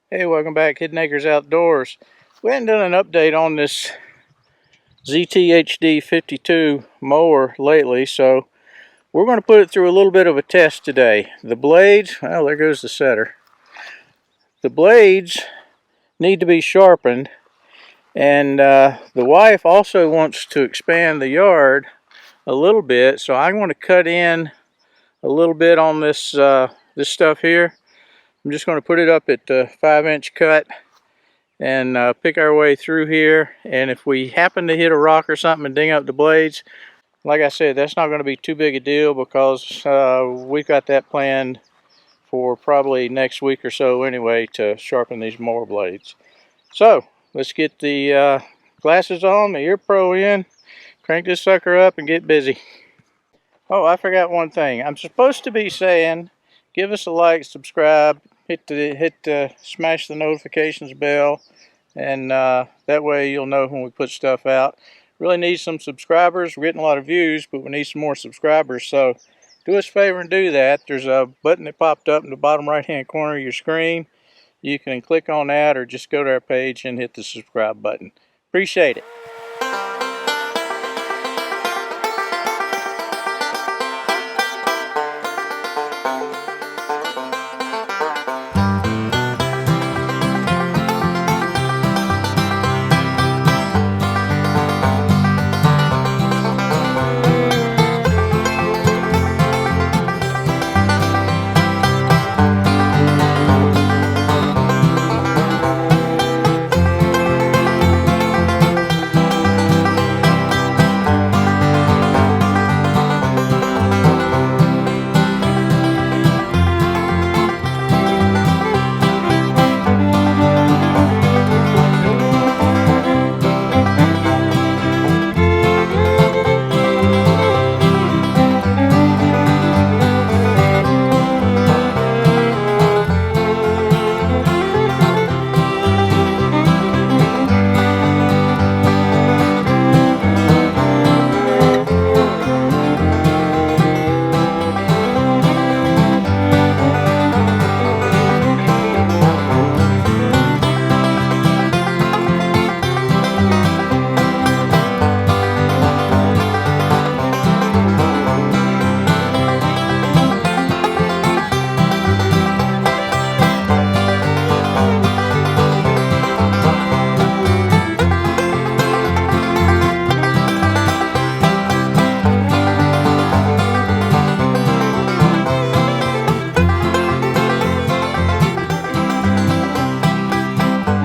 Hey, welcome back, Hidden Acres Outdoors. We hadn't done an update on this ZTHD 52 mower lately, so we're going to put it through a little bit of a test today. The blades, well, there goes the setter. The blades need to be sharpened, and the wife also wants to expand the yard a little bit, so I'm going to cut in a little bit on this this stuff here. I'm just going to put it up at the 5-inch cut and pick our way through here. And if we happen to hit a rock or something and ding up the blades, like I said, that's not going to be too big a deal because we've got that planned for probably next week or so anyway to sharpen these mower blades. So let's get the glasses on, the ear pro in, crank this sucker up and get busy. Oh, I forgot one thing. I'm supposed to be saying give us a like, subscribe, smash the notifications bell, and that way you'll know when we put stuff out. Really need some subscribers. We're getting a lot of views, but we need some more subscribers, so do us a favor and do that. There's a button that popped up in the bottom right hand corner of your screen. You can click on that or just go to our page and hit the subscribe button. Appreciate it.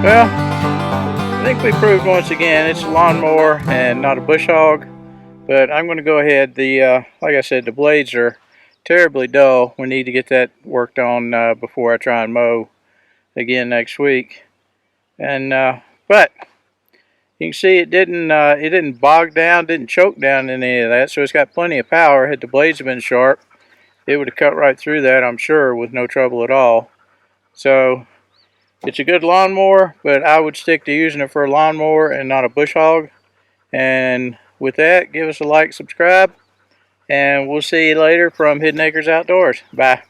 Well, I think we proved once again it's a lawnmower and not a bush hog. But I'm going to go ahead. Like I said, the blades are terribly dull. We need to get that worked on before I try and mow again next week. And but you can see it didn't bog down, didn't choke down any of that. So it's got plenty of power. Had the blades been sharp, it would have cut right through that, I'm sure, with no trouble at all. So it's a good lawnmower, but I would stick to using it for a lawnmower and not a bush hog. And with that, give us a like, subscribe, and we'll see you later from Hidden Acres Outdoors. Bye.